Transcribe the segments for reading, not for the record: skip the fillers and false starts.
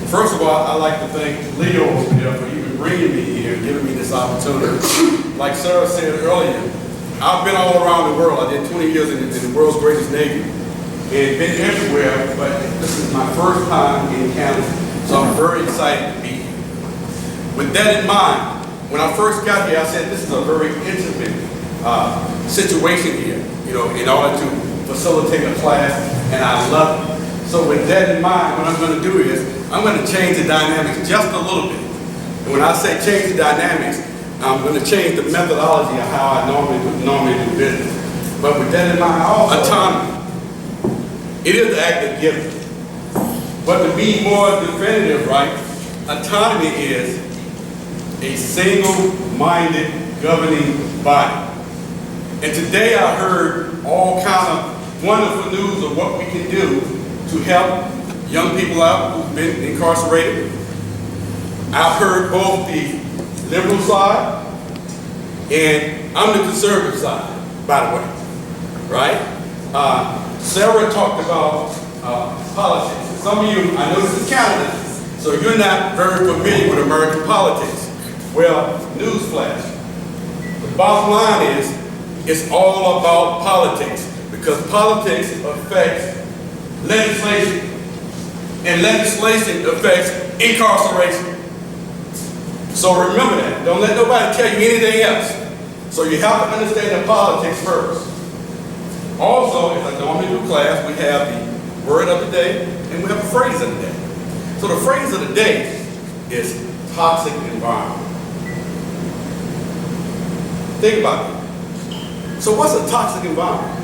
First of all, I'd like to thank Leo over there for even bringing me here and giving me this opportunity. Like Sarah said earlier, I've been all around the world. I did 20 years in the world's greatest Navy and been everywhere, but this is my first time in Canada, so I'm very excited to be here. With that in mind, when I first got here, I said this is a very intimate situation here, you know, in order to facilitate a class, and I love it. So with that in mind, what I'm going to do is, I'm going to change the dynamics just a little bit. And when I say change the dynamics, I'm going to change the methodology of how I normally do business. But with that in mind, also, autonomy. It is the act of giving. But to be more definitive, right, autonomy is a single-minded governing body. And today I heard all kind of wonderful news of what we can do to help young people out who've been incarcerated. I've heard both the liberal side and I'm the conservative side, by the way, right? Sarah talked about politics. Some of you, I know this is Canada, so you're not very familiar with American politics. Well, newsflash. The bottom line is, it's all about politics, because politics affects legislation, and legislation affects incarceration. So remember that. Don't let nobody tell you anything else. So you have to understand the politics first. Also, as I normally do class, we have the word of the day and we have a phrase of the day. So the phrase of the day is toxic environment. Think about it. So what's a toxic environment?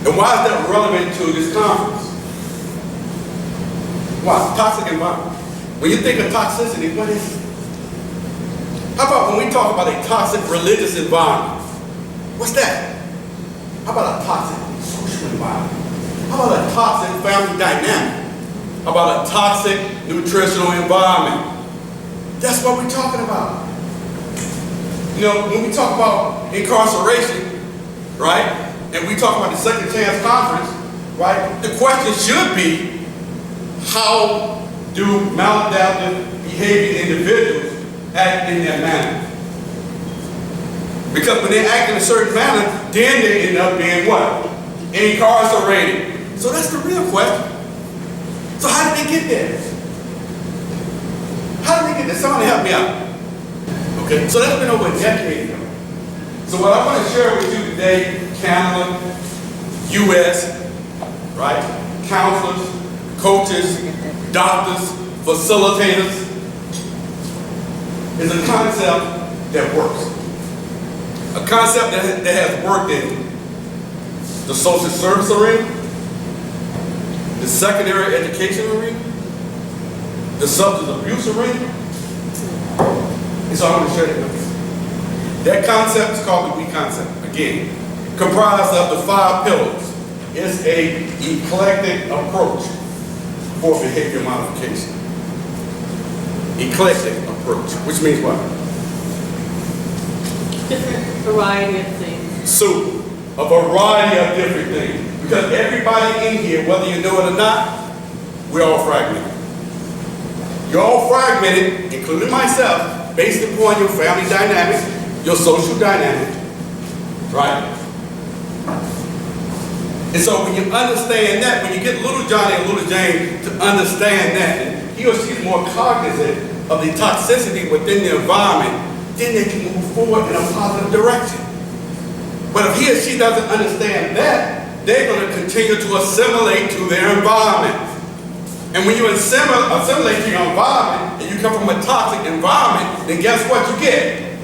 And why is that relevant to this conference? Why? Toxic environment. When you think of toxicity, what is it? How about when we talk about a toxic religious environment? What's that? How about a toxic social environment? How about a toxic family dynamic? How about a toxic nutritional environment? That's what we're talking about. You know, when we talk about incarceration, right, and we talk about the Second Chance Conference, right, the question should be, how do maladaptive behaving individuals act in that manner? Because when they act in a certain manner, then they end up being what? Incarcerated. So that's the real question. So how did they get there? How did they get there? Somebody help me out. Okay, so that's been over a decade ago. So what I want to share with you today, Canada, US, right? Counselors, coaches, doctors, facilitators, is a concept that works. A concept that has worked in the social service arena, the secondary education arena, the substance abuse arena. And so I'm going to share that with you. That concept is called the WE concept. Again, comprised of the 5 pillars. It's an eclectic approach for behavior modification. Eclectic approach, which means what? Different variety of things. So, a variety of different things. Because everybody in here, whether you know it or not, we're all fragmented. You're all fragmented, including myself, based upon your family dynamics, your social dynamics, right? And so when you understand that, when you get little Johnny and little Jane to understand that, and he or she is more cognizant of the toxicity within the environment, then they can move forward in a positive direction. But if he or she doesn't understand that, they're going to continue to assimilate to their environment. And when you assimilate to your environment, and you come from a toxic environment, then guess what you get?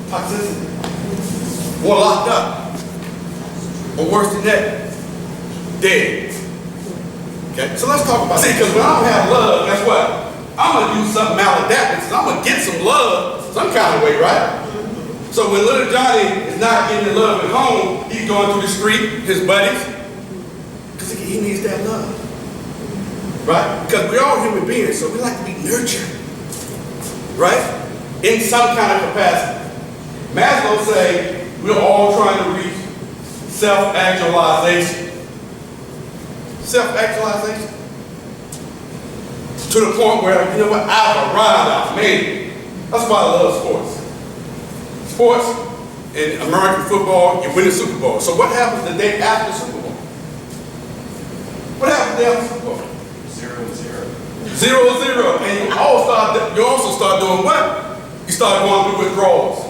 Toxicity. Or locked up. Or worse than that, dead. Okay, so let's talk about that. Because when I don't have love, guess what? I'm going to do something maladaptive. So I'm going to get some love some kind of way, right? So when little Johnny is not getting the love at home, he's going through the street, his buddies, because he needs that love. Right? Because we're all human beings, so we like to be nurtured. Right? In some kind of capacity. Maslow say we're all trying to reach self-actualization. Self-actualization. to the point where, you know what, I've arrived, I've made it. That's why I love sports. Sports, in American football, you win the Super Bowl. So what happens the day after the Super Bowl? What happens the day after the Super Bowl? 0-0. And you also start doing what? You start going through withdrawals.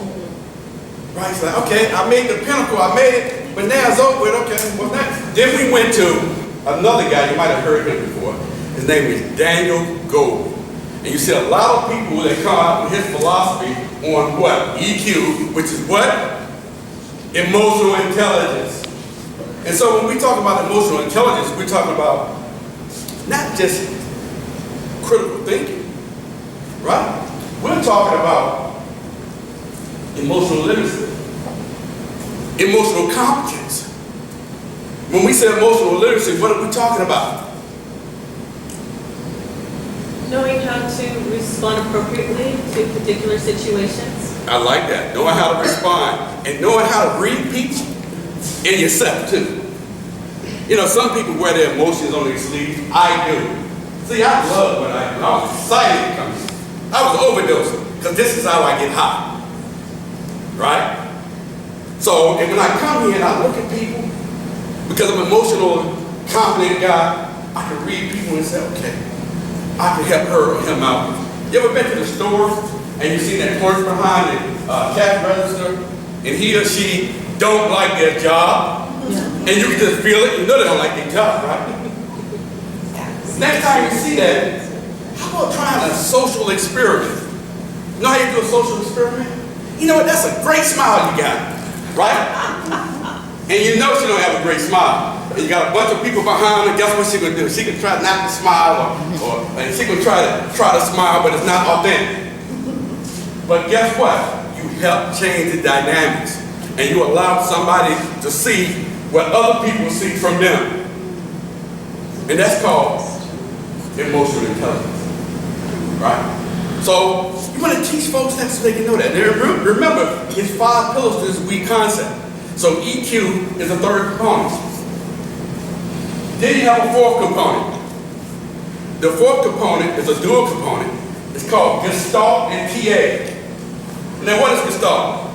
Right? It's like, okay, I made the pinnacle, I made it, but now it's over with, okay, what's next? Then we went to another guy, you might have heard him before. His name is Daniel Gold. And you see a lot of people that come out with his philosophy on what? EQ, which is what? Emotional intelligence. And so when we talk about emotional intelligence, we're talking about not just critical thinking, right? We're talking about emotional literacy, emotional competence. When we say emotional literacy, what are we talking about? Knowing how to respond appropriately to particular situations. I like that. Knowing how to respond and knowing how to read people and yourself too. You know, some people wear their emotions on their sleeves. I do. See, I love what I do. I was excited to come here. I was overdosing because this is how I get high. Right? So, and when I come here and I look at people, because I'm an emotional, confident guy, I can read people and say, okay, I can help her or him out. You ever been to the store and you see that clerk behind the cash register and he or she don't like their job? And you can just feel it. You know they don't like their job, right? Next time you see that, how about trying a social experiment? You know how you do a social experiment? You know what? That's a great smile you got, right? And you know she don't have a great smile. And you got a bunch of people behind her. Guess what she gonna do? She can try not to smile, or and she can try to smile, but it's not authentic. But guess what? You help change the dynamics, and you allow somebody to see what other people see from them, and that's called emotional intelligence, right? So you want to teach folks that so they can know that. Now, remember, it's 5 pillars to this weak concept. So EQ is a third component. Then you have a fourth component. The fourth component is a dual component. It's called Gestalt and TA. Now, what is Gestalt?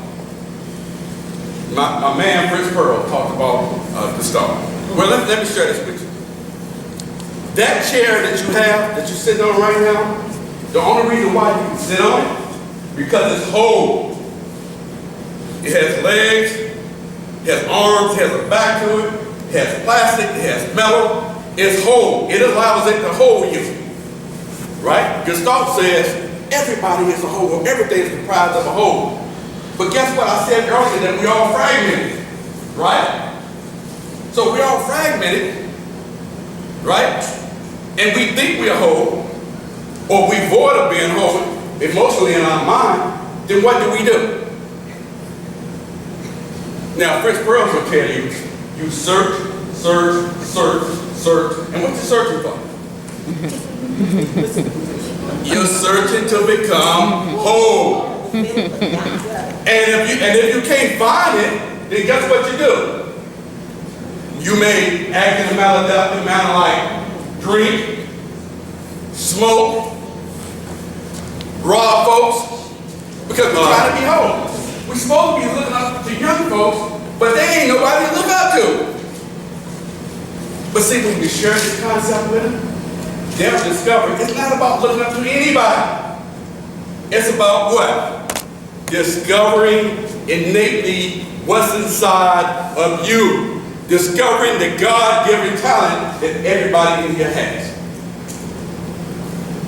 My man, Fritz Pearl, talked about Gestalt. Well, let me share this with you. That chair that you have, that you're sitting on right now, the only reason why you can sit on it, because it's whole. It has legs, it has arms, it has a back to it, it has plastic, it has metal, it's whole. It allows it to hold you. Right? Gestalt says everybody is a whole, everything is comprised of a whole. But guess what? I said earlier that we all fragmented. Right? So we all fragmented, right? And we think we're whole, or we void of being whole emotionally in our mind, then what do? Now, Fritz Pearl will tell you, you search, and what you searching for? You're searching to become whole. And if you can't find it, then guess what you do? You may act in a maladaptive manner like drink, smoke, rob folks, because we're trying to be whole. We're supposed to be looking up to young folks, but they ain't nobody to look up to. But see, when we share this concept with them, they'll discover it's not about looking up to anybody. It's about what? Discovering innately what's inside of you. Discovering the God-given talent that everybody in here has.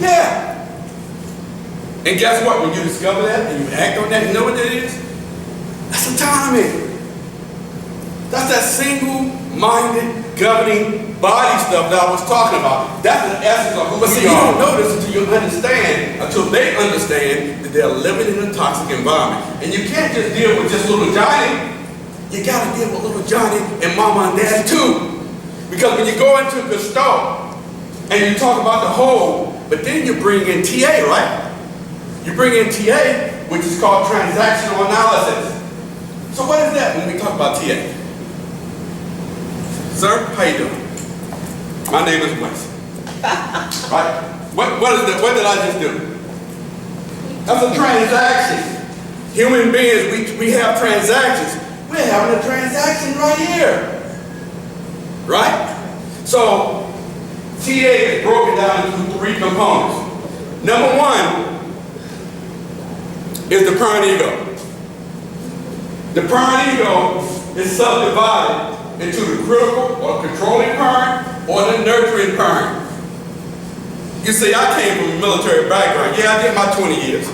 Yeah. And guess what? When you discover that and you act on that, you know what that is? That's autonomy. That's that single-minded, governing body stuff that I was talking about. That's the essence of who we are. But see, you don't know this until you understand, until they understand that they're living in a toxic environment. And you can't just deal with just little Johnny. You got to deal with little Johnny and mama and dad too. Because when you go into Gestalt and you talk about the whole, but then you bring in TA, right? You bring in TA, which is called transactional analysis. So what is that when we talk about TA? Sir, how you doing? My name is Wesley. Right? What did I just do? That's a transaction. Human beings, we have transactions. We're having a transaction right here. Right? So, TA is broken down into 3 components. Number 1 is the parent ego. The parent ego is subdivided into the critical or controlling parent or the nurturing parent. You see, I came from a military background. Yeah, I did my 20 years.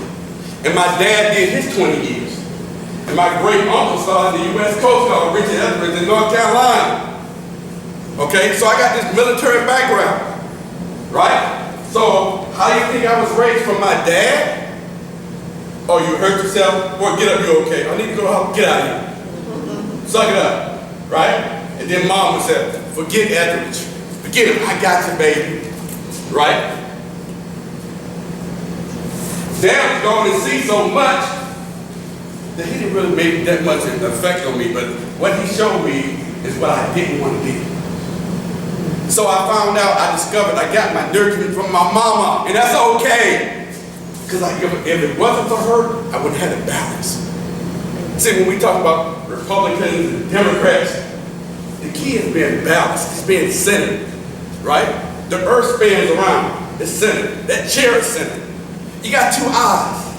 And my dad did his 20 years. And my great uncle started the U.S. Coast Guard, Richard Etheridge in North Carolina. Okay, so I got this military background, right? So, how do you think I was raised from my dad? Oh, you hurt yourself? Boy, get up, you're okay. I need to go out, get out of here. Suck it up, right? And then mom would say, forget Etheridge. Forget him, I got you, baby. Right? Dad was going to see so much that he didn't really make that much of an effect on me, but what he showed me is what I didn't want to be. So I found out, I discovered I got my nurturing from my mama, and that's okay. Because if it wasn't for her, I wouldn't have the balance. See, when we talk about Republicans and Democrats, the key is being balanced, it's being centered, right? The earth spins around, it's centered. That chair is centered. You got 2 eyes,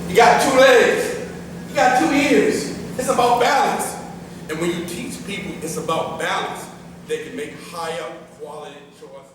you got 2 legs, you got 2 ears. It's about balance. And when you teach people it's about balance, they can make higher quality choices.